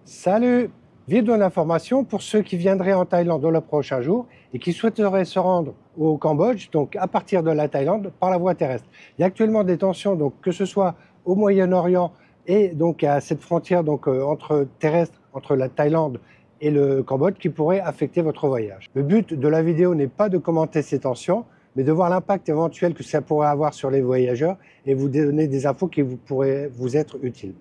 Salut! Vidéo d'information pour ceux qui viendraient en Thaïlande dans le prochain jour et qui souhaiteraient se rendre au Cambodge, donc à partir de la Thaïlande, par la voie terrestre. Il y a actuellement des tensions, donc que ce soit au Moyen-Orient et donc à cette frontière entre terrestre, entre la Thaïlande et le Cambodge, qui pourrait affecter votre voyage. Le but de la vidéo n'est pas de commenter ces tensions, mais de voir l'impact éventuel que ça pourrait avoir sur les voyageurs et vous donner des infos qui pourraient vous être utiles.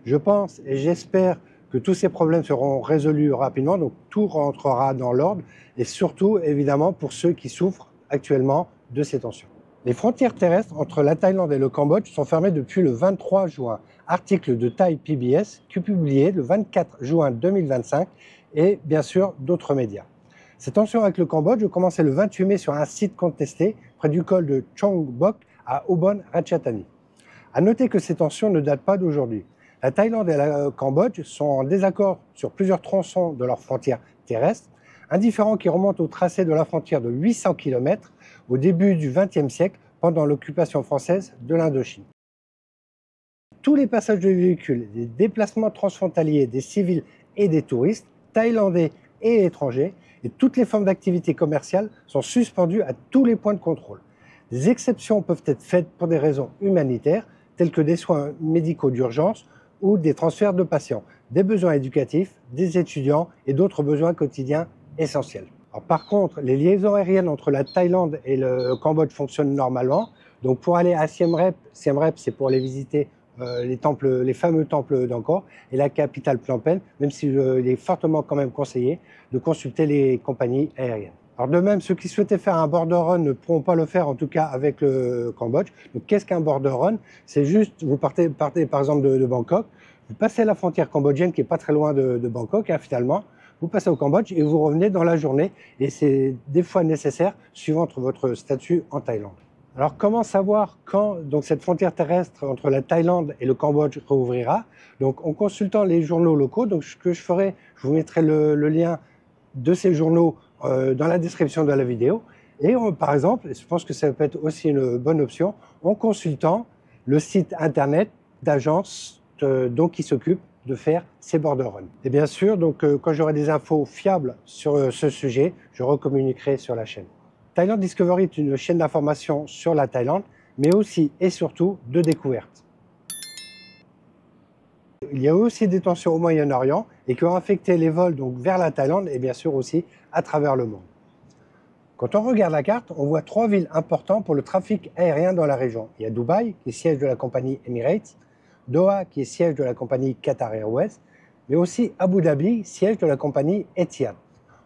Je pense et j'espère que tous ces problèmes seront résolus rapidement, donc tout rentrera dans l'ordre, et surtout, évidemment, pour ceux qui souffrent actuellement de ces tensions. Les frontières terrestres entre la Thaïlande et le Cambodge sont fermées depuis le 23 juin. Article de Thai PBS, publié le 24 juin 2025, et bien sûr d'autres médias. Ces tensions avec le Cambodge ont commencé le 28 mai sur un site contesté près du col de Chong Bok à Ubon Ratchathani. À noter que ces tensions ne datent pas d'aujourd'hui. La Thaïlande et le Cambodge sont en désaccord sur plusieurs tronçons de leurs frontières terrestres, un différend qui remonte au tracé de la frontière de 800 km au début du XXe siècle pendant l'occupation française de l'Indochine. Tous les passages de véhicules, les déplacements transfrontaliers des civils et des touristes, thaïlandais et étrangers, et toutes les formes d'activité commerciale sont suspendus à tous les points de contrôle. Des exceptions peuvent être faites pour des raisons humanitaires, telles que des soins médicaux d'urgence ou des transferts de patients, des besoins éducatifs, des étudiants et d'autres besoins quotidiens essentiels. Alors, par contre, les liaisons aériennes entre la Thaïlande et le Cambodge fonctionnent normalement. Donc pour aller à Siem Reap c'est pour aller visiter les fameux temples d'Angkor et la capitale Phnom Penh, même s'il est fortement quand même conseillé de consulter les compagnies aériennes. Alors de même, ceux qui souhaitaient faire un border run ne pourront pas le faire, en tout cas avec le Cambodge. Donc qu'est-ce qu'un border run? C'est juste, vous partez par exemple de Bangkok, vous passez la frontière cambodgienne qui est pas très loin de Bangkok, finalement, vous passez au Cambodge et vous revenez dans la journée, et c'est des fois nécessaire suivant votre statut en Thaïlande. Alors comment savoir quand cette frontière terrestre entre la Thaïlande et le Cambodge rouvrira? Donc en consultant les journaux locaux, donc ce que je ferai, je vous mettrai le lien de ces journaux dans la description de la vidéo. Et par exemple, je pense que ça peut être aussi une bonne option, en consultant le site internet d'agences qui s'occupent de faire ces border runs. Et bien sûr, quand j'aurai des infos fiables sur ce sujet, je recommuniquerai sur la chaîne. Thailand Discovery est une chaîne d'information sur la Thaïlande, mais aussi et surtout de découvertes. Il y a aussi des tensions au Moyen-Orient et qui ont affecté les vols vers la Thaïlande et bien sûr aussi à travers le monde. Quand on regarde la carte, on voit 3 villes importantes pour le trafic aérien dans la région. Il y a Dubaï, qui est siège de la compagnie Emirates, Doha, qui est siège de la compagnie Qatar Airways, mais aussi Abu Dhabi, siège de la compagnie Etihad.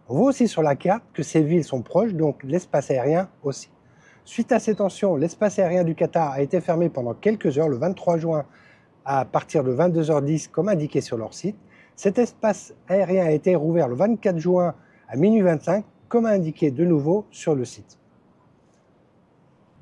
On voit aussi sur la carte que ces villes sont proches, donc l'espace aérien aussi. Suite à ces tensions, l'espace aérien du Qatar a été fermé pendant quelques heures, le 23 juin, à partir de 22h10, comme indiqué sur leur site. Cet espace aérien a été rouvert le 24 juin à minuit 25, comme indiqué de nouveau sur le site.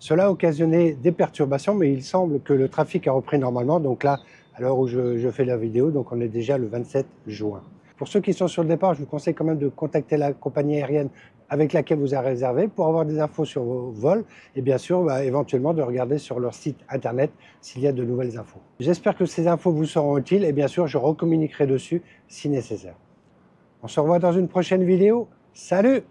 Cela a occasionné des perturbations, mais il semble que le trafic a repris normalement. Donc là, à l'heure où je fais la vidéo, donc on est déjà le 27 juin. Pour ceux qui sont sur le départ, je vous conseille quand même de contacter la compagnie aérienne avec laquelle vous avez réservé pour avoir des infos sur vos vols et bien sûr, éventuellement de regarder sur leur site internet s'il y a de nouvelles infos. J'espère que ces infos vous seront utiles et bien sûr, je recommuniquerai dessus si nécessaire. On se revoit dans une prochaine vidéo. Salut!